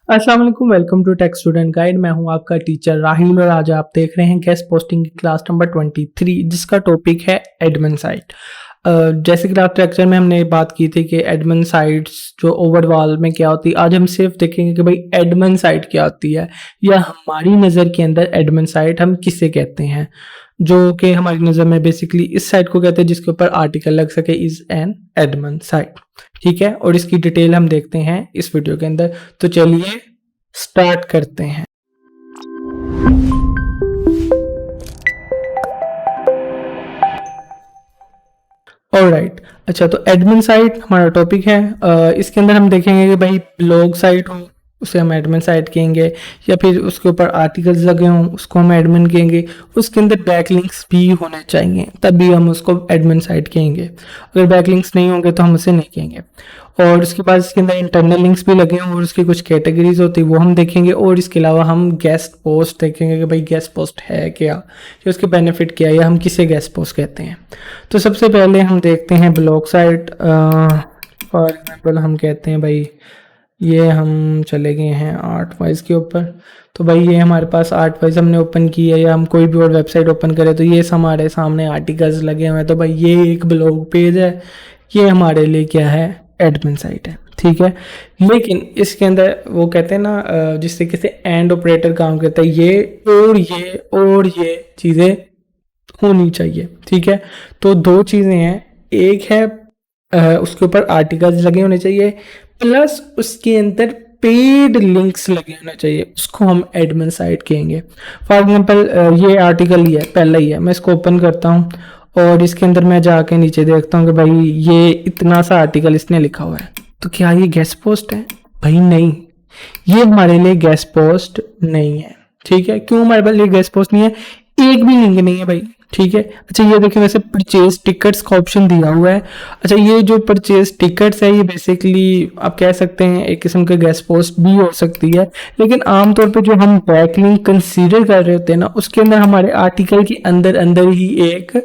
अस्सलाम वालेकुम, welcome to tech student guide. मैं हूं आपका टीचर राहिल और आज आप देख रहे हैं गेस्ट पोस्टिंग की क्लास नंबर 23 जिसका टॉपिक है एडमिन साइट। जैसे कि लास्ट लेक्चर में हमने बात की थी कि एडमिन साइट्स जो ओवरऑल में क्या होती है, आज हम सिर्फ देखेंगे कि भाई एडमिन साइट क्या होती है या हमारी नज़र के अंदर एडमिन साइट हम किसे कहते हैं। जो कि हमारी नज़र में बेसिकली इस साइट को कहते हैं जिसके ऊपर आर्टिकल लग सके, इज एन एडमिन साइट। ठीक है, और इसकी डिटेल हम देखते हैं इस वीडियो के अंदर। तो चलिए स्टार्ट करते हैं। ऑलराइट, अच्छा तो एडमिन साइट हमारा टॉपिक है। इसके अंदर हम देखेंगे कि भाई ब्लॉग साइट हो उसे हम एडमिन साइट कहेंगे, या फिर उसके ऊपर आर्टिकल्स लगे हों उसको हम एडमिन कहेंगे। उसके अंदर बैकलिंक्स भी होने चाहिए तभी हम उसको एडमिन साइट कहेंगे। अगर बैकलिंक्स नहीं होंगे तो हम उसे नहीं कहेंगे। और उसके बाद इसके अंदर इंटरनल लिंक्स भी लगे हों और उसकी कुछ कैटेगरीज होती है वो हम देखेंगे। और इसके अलावा हम गेस्ट पोस्ट देखेंगे कि भाई गेस्ट पोस्ट है क्या, या उसके बेनिफिट क्या है, या हम किसे गेस्ट पोस्ट कहते हैं। तो सबसे पहले हम देखते हैं ब्लॉग साइट। फॉर एग्जांपल हम कहते हैं भाई ये हम चले गए हैं आर्ट वाइज के ऊपर। तो भाई ये हमारे पास आर्ट वाइज हमने ओपन की है, या हम कोई भी और वेबसाइट ओपन करें तो ये हमारे सामने आर्टिकल्स लगे हुए हैं। तो भाई ये एक ब्लॉग पेज है, ये हमारे लिए क्या है, एडमिन साइट है। ठीक है, लेकिन इसके अंदर वो कहते हैं ना जिस तरीके से एंड ऑपरेटर काम करता है, ये चीज़ें होनी चाहिए। ठीक है, तो दो चीज़ें हैं, एक है उसके ऊपर आर्टिकल्स लगे होने चाहिए, प्लस उसके अंदर पेड लिंक्स लगे होने चाहिए, उसको हम एडमिन साइट कहेंगे। फॉर एग्जांपल ये आर्टिकल ही है, पहला ही है, मैं इसको ओपन करता हूँ और इसके अंदर मैं जाके नीचे देखता हूँ कि भाई ये इतना सा आर्टिकल इसने लिखा हुआ है। तो क्या ये गेस्ट पोस्ट है? भाई नहीं, ये हमारे लिए गेस्ट पोस्ट नहीं है। ठीक है, क्यों हमारे पास ये गेस्ट पोस्ट नहीं है? एक भी लिंक नहीं है भाई। ठीक है, अच्छा ये देखिए वैसे परचेज टिकट्स का ऑप्शन दिया हुआ है। अच्छा ये जो परचेज टिकट्स है ये बेसिकली आप कह सकते हैं एक किस्म के गेस्ट पोस्ट भी हो सकती है, लेकिन आमतौर पे जो हम बैकलिंक कंसीडर कर रहे होते हैं ना उसके अंदर हमारे आर्टिकल के अंदर अंदर ही एक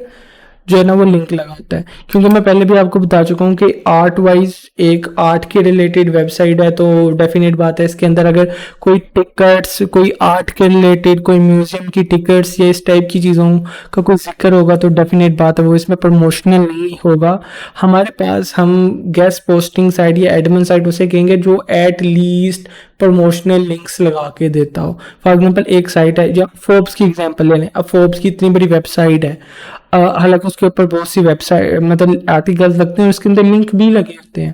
जो है ना वो लिंक लगा होता है। क्योंकि मैं पहले भी आपको बता चुका हूँ कि आर्ट वाइज एक आर्ट के रिलेटेड वेबसाइट है, तो डेफिनेट बात है इसके अंदर अगर कोई टिकट्स, कोई आर्ट के रिलेटेड, कोई म्यूजियम की टिकट्स या इस टाइप की चीज़ों का कोई जिक्र होगा तो डेफिनेट बात है वो इसमें प्रमोशनल नहीं होगा। हमारे पास हम गेस्ट पोस्टिंग साइट या एडमिन साइट उसे कहेंगे जो एट लीस्ट प्रमोशनल लिंक्स लगा के देता हो। फॉर एग्जांपल एक साइट है, या फोर्ब्स की एग्जांपल ले लें। अब फोर्ब्स की इतनी बड़ी वेबसाइट है, हालांकि उसके ऊपर बहुत सी वेबसाइट मतलब आर्टिकल्स लगते हैं, उसके अंदर लिंक भी लगे होते हैं।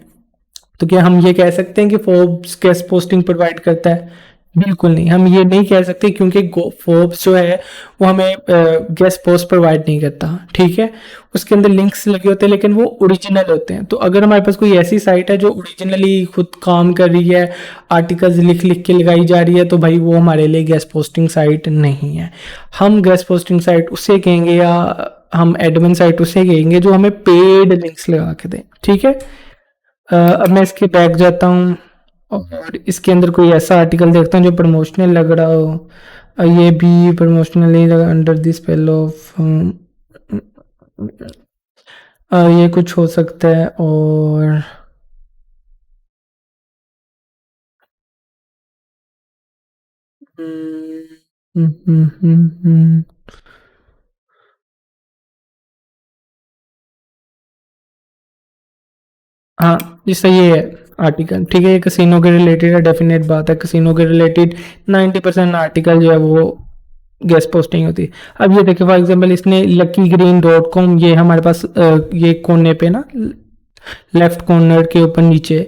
तो क्या हम ये कह सकते हैं कि फोर्ब्स गेस्ट पोस्टिंग प्रोवाइड करता है? बिल्कुल नहीं, हम ये नहीं कह सकते क्योंकि फोर्ब्स जो है वो हमें गेस्ट पोस्ट प्रोवाइड नहीं करता। ठीक है, उसके अंदर लिंक्स लगे होते हैं लेकिन वो ओरिजिनल होते हैं। तो अगर हमारे पास कोई ऐसी साइट है जो ओरिजिनली खुद काम कर रही है, आर्टिकल्स लिख लिख के लगाई जा रही है, तो भाई वो हमारे लिए गेस्ट पोस्टिंग साइट नहीं है। हम गेस्ट पोस्टिंग साइट उसे कहेंगे, या हम एडमिन साइट उसे कहेंगे जो हमें पेड लिंक्स लगा के दें। ठीक है, अब मैं इसके बैक जाता हूँ और इसके अंदर कोई ऐसा आर्टिकल देखता हूँ जो प्रमोशनल लग रहा हो। ये भी प्रमोशनल नहीं लगा, अंडर दिस स्पेल ऑफ ये कुछ हो सकता है। और हम्म, हम्म, हम्म, हम्म, हाँ जैसे ये है आर्टिकल। ठीक है, ये कसिनो के रिलेटेड है, डेफिनेट बात है कसिनो के रिलेटेड 90% आर्टिकल जो है वो गेस्ट पोस्टिंग होती है। अब ये देखिए फॉर एग्जांपल इसने luckygreen.com, ये हमारे पास ये कोने पे ना लेफ्ट कॉर्नर के ऊपर नीचे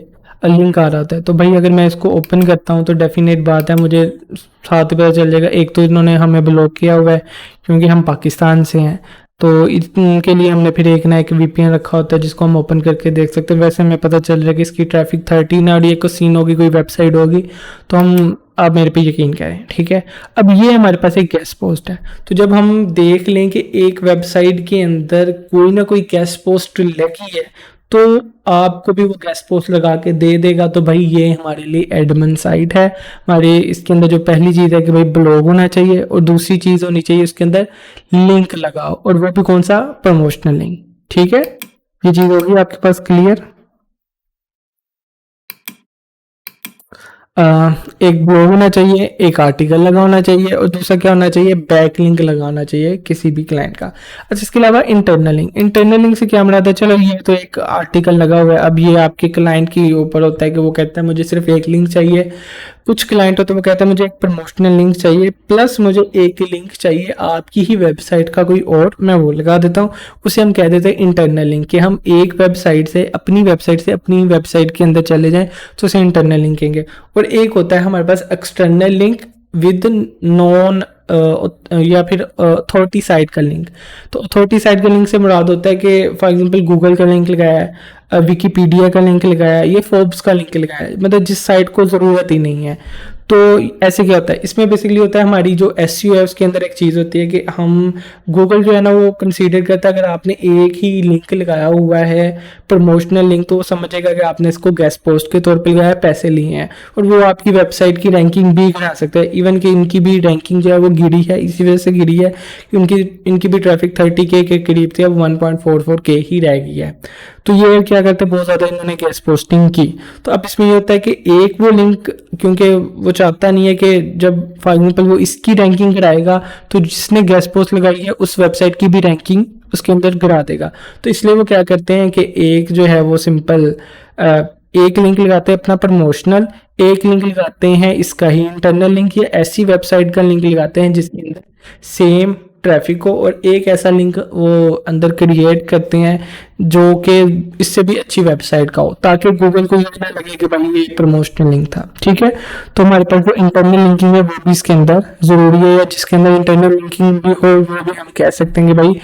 लिंक आ रहा था। तो भाई अगर मैं इसको ओपन करता हूँ तो डेफिनेट बात है मुझे साथ पता चल जाएगा, एक तो इन्होंने हमें ब्लॉक किया हुआ है क्योंकि हम पाकिस्तान से हैं, तो इनके लिए हमने फिर एक ना एक वीपीएन रखा होता है जिसको हम ओपन करके देख सकते हैं। वैसे हमें पता चल रहा है कि इसकी ट्रैफिक 13 है और ये कसिनो की कोई वेबसाइट होगी, तो हम आप मेरे पे यकीन करें। ठीक है, अब ये हमारे पास एक गेस्ट पोस्ट है। तो जब हम देख लें कि एक वेबसाइट के अंदर कोई ना कोई गेस्ट पोस्ट लगी है तो आपको भी वो गेस्ट पोस्ट लगा के दे देगा। तो भाई ये हमारे लिए एडमिन साइट है। हमारे इसके अंदर जो पहली चीज़ है कि भाई ब्लॉग होना चाहिए, और दूसरी चीज़ होनी चाहिए उसके अंदर लिंक लगाओ, और वो भी कौन सा, प्रमोशनल लिंक। ठीक है, ये चीज़ होगी आपके पास क्लियर। अ, एक ब्लॉग होना चाहिए, एक आर्टिकल लगा होना चाहिए और दूसरा क्या होना चाहिए, बैक लिंक लगा होना चाहिए किसी भी क्लाइंट का। अच्छा, इसके अलावा इंटरनल लिंक से क्या मराद है, चलो ये तो एक आर्टिकल लगा हुआ है, अब ये आपके क्लाइंट के ऊपर होता है कि वो कहता है मुझे सिर्फ एक लिंक चाहिए। कुछ क्लाइंट होते हैं वो कहता है मुझे एक प्रमोशनल लिंक चाहिए प्लस मुझे एक लिंक चाहिए आपकी ही वेबसाइट का कोई और, मैं वो लगा देता हूँ। उसे हम कह देते हैं इंटरनल लिंक, कि हम एक वेबसाइट से अपनी वेबसाइट के अंदर चले जाएं तो उसे इंटरनल लिंक कहेंगे। और एक होता है हमारे पास एक्सटर्नल लिंक विद नॉन या फिर अथॉरिटी साइट का लिंक। तो अथॉरिटी साइट का लिंक से मुराद होता है कि फॉर एग्जांपल गूगल का लिंक लगाया है, विकीपीडिया का लिंक लगाया है, ये फोर्ब्स का लिंक लगाया है, मतलब जिस साइट को ज़रूरत ही नहीं है। तो ऐसे क्या होता है, इसमें बेसिकली होता है हमारी जो एसईओ है उसके अंदर एक चीज़ होती है कि हम गूगल जो है ना वो कंसीडर करता है अगर आपने एक ही लिंक लगाया हुआ है प्रमोशनल लिंक, तो वो समझेगा कि आपने इसको गेस्ट पोस्ट के तौर पे लगाया है, पैसे लिए हैं, और वो आपकी वेबसाइट की रैंकिंग भी गिरा सकता है। इवन कि इनकी भी रैंकिंग जो है वो गिरी है, इसी वजह से गिरी है कि इनकी भी ट्रैफिक 30K के करीब थी, अब 1.44K ही रह गई है। तो ये क्या करते हैं, बहुत ज़्यादा इन्होंने गेस्ट पोस्टिंग की। तो अब इसमें ये होता है कि एक वो लिंक, क्योंकि वो चाहता नहीं है कि जब फॉर एग्जाम्पल वो इसकी रैंकिंग कराएगा तो जिसने गेस्ट पोस्ट लगाई है उस वेबसाइट की भी रैंकिंग उसके अंदर गिरा देगा। तो इसलिए वो क्या करते हैं कि एक जो है वो सिंपल एक लिंक लगाते हैं अपना प्रमोशनल, एक लिंक लगाते हैं इसका ही इंटरनल लिंक, या ऐसी वेबसाइट का लिंक लगाते हैं जिसके अंदर सेम ट्रैफिक हो, और एक ऐसा लिंक वो अंदर क्रिएट करते हैं जो कि इससे भी अच्छी वेबसाइट का हो, ताकि गूगल को ये ना लगे कि भाई ये प्रमोशनल लिंक था। ठीक है, तो हमारे पास जो इंटरनल लिंकिंग है वो भी इसके अंदर ज़रूरी है, या जिसके अंदर इंटरनल लिंकिंग भी हो वो भी हम कह सकते हैं कि भाई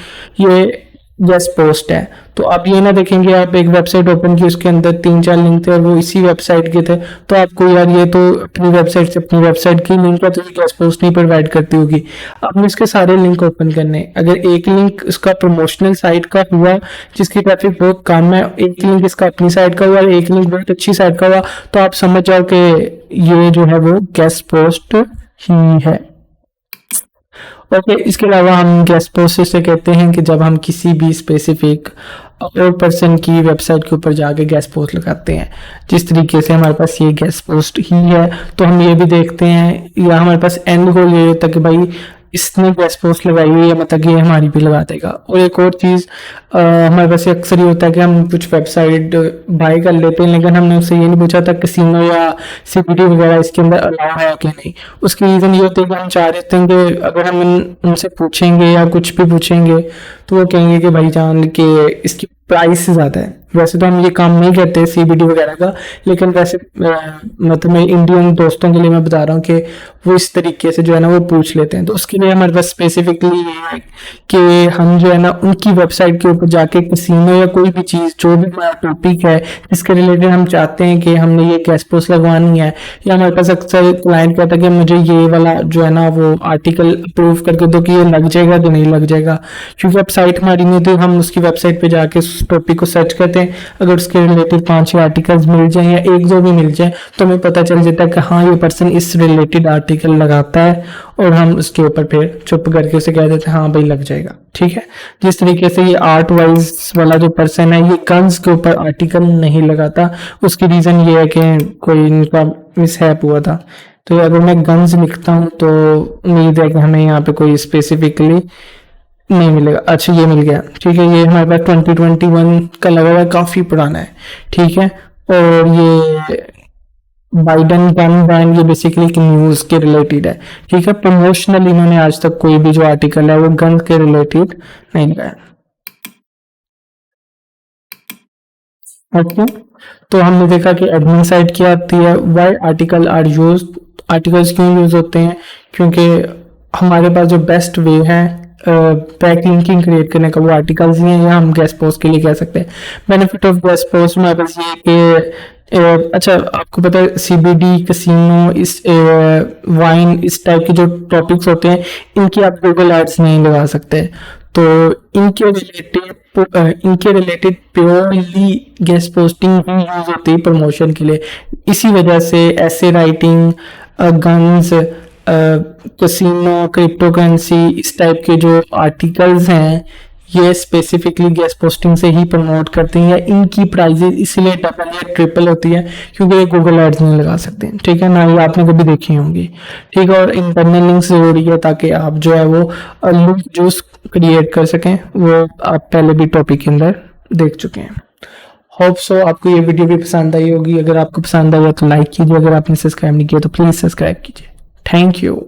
ये गेस्ट पोस्ट है। तो आप ये ना देखेंगे आप एक वेबसाइट ओपन की उसके अंदर 3-4 लिंक थे और वो इसी वेबसाइट के थे, तो आपको यार ये तो अपनी वेबसाइट से अपनी वेबसाइट की लिंक है तो ये गेस्ट पोस्ट नहीं प्रोवाइड करती होगी। आपने इसके सारे लिंक ओपन करने, अगर एक लिंक इसका प्रमोशनल साइट का हुआ जिसकी ट्रैफिक बहुत कम है, एक लिंक इसका अपनी साइट का हुआ, एक लिंक बहुत अच्छी साइट का हुआ, तो आप समझ जाओ कि ये जो है वो गेस्ट पोस्ट ही है। ओके, इसके अलावा हम गेस्ट पोस्ट से कहते हैं कि जब हम किसी भी स्पेसिफिक और पर्सन की वेबसाइट के ऊपर जाके गेस्ट पोस्ट लगाते हैं, जिस तरीके से हमारे पास ये गेस्ट पोस्ट ही है, तो हम ये भी देखते हैं या हमारे पास एंड गोल ये होता है कि भाई इसने गेस्ट पोस्ट लगाई हुई है, मतलब ये हमारी भी लगा देगा। और एक और चीज़ हमारे पास अक्सर ये होता है कि हम कुछ वेबसाइट बाय कर लेते हैं लेकिन हमने उससे ये नहीं पूछा था कैसीनो या सीपीटी वगैरह इसके अंदर अलाउ है कि नहीं। उसकी रीज़न ये होती है कि हम चाह रहे थे कि अगर हम उनसे पूछेंगे या कुछ भी पूछेंगे तो वो कहेंगे कि भाई जान के इसकी प्राइस ज़्यादा है। वैसे तो हम ये काम नहीं करते सीबीडी वगैरह का, लेकिन वैसे मतलब मैं इंडियन दोस्तों के लिए मैं बता रहा हूँ कि वो इस तरीके से जो है ना वो पूछ लेते हैं। तो उसके लिए हमारे पास स्पेसिफिकली ये है कि हम जो है ना उनकी वेबसाइट के ऊपर जाके कैसीनो या कोई भी चीज़ जो भी हमारा टॉपिक है जिसके रिलेटेड हम चाहते हैं कि हमने ये गेस्ट पोस्ट लगवानी है, या हमारे पास अक्सर क्लाइंट कहता है कि मुझे ये वाला जो है ना वो आर्टिकल अप्रूव करके दो कि ये लग जाएगा कि नहीं लग जाएगा, क्योंकि वेबसाइट हमारी नहीं तो हम उसकी वेबसाइट पे जाके उस टॉपिक को सर्च करते हैं। अगर उसके रिलेटेड 5-6 आर्टिकल्स मिल जाए या एक दो भी मिल जाए तो हमें पता चल जाता है कि हाँ ये पर्सन इस रिलेटेड आर्टिकल लगाता है, और हम उसके ऊपर फिर चुप करके उसे कह देते हैं हाँ भाई लग जाएगा। ठीक है, जिस तरीके से ये आर्ट वाइज वाला जो पर्सन है ये गन्स के ऊपर आर्टिकल नहीं लगाता, उसकी रीज़न ये है कि कोई इनका मिसहैप हुआ था। तो अगर मैं गन्स लिखता हूँ तो उम्मीद है कि हमें यहाँ पे कोई स्पेसिफिकली नहीं मिलेगा। अच्छा ये मिल गया, ठीक है, ये हमारे पास 2021 का लगा हुआ है, काफ़ी पुराना है। ठीक है, और ये बाइडन गन बैन ये बेसिकली एक न्यूज़ के रिलेटेड है। ठीक है, प्रमोशनल इन्होंने आज तक कोई भी जो आर्टिकल है वो गन के रिलेटेड नहीं लगाया। ओके, तो हमने देखा कि एडमिन साइट क्या आती है, why article are use, articles क्यों यूज होते हैं, क्योंकि हमारे पास जो बेस्ट वे है बैक लिंकिंग क्रिएट करने का वो आर्टिकल्स ही हैं, या हम गेस्ट पोस्ट के लिए कह सकते हैं। बेनिफिट ऑफ गेस्ट पोस्ट में बस ये कि अच्छा आपको पता है सीबीडी कैसीनो इस वाइन इस टाइप के जो टॉपिक्स होते हैं इनकी आप गूगल एड्स नहीं लगा सकते, तो इनके रिलेटेड प्योरली गेस्ट पोस्टिंग ही यूज होती है प्रमोशन के लिए। इसी वजह से ऐसे writing guns casino crypto currency इस टाइप के जो आर्टिकल्स हैं ये स्पेसिफिकली गेस्ट पोस्टिंग से ही प्रमोट करते हैं, या इनकी प्राइजेस इसलिए डबल या ट्रिपल होती है क्योंकि ये गूगल एड्स नहीं लगा सकते, ठीक है ना, ये आपने कभी देखी होंगी, ठीक है। और इंटरनल लिंक्स जरूरी है ताकि आप जो है वो लिंक जूस क्रिएट कर सकें, वो आप पहले भी टॉपिक के अंदर देख चुके हैं। होप सो आपको ये वीडियो भी पसंद आई होगी। अगर आपको पसंद आया तो लाइक कीजिए, अगर आपने सब्सक्राइब नहीं किया तो प्लीज़ सब्सक्राइब कीजिए। Thank you.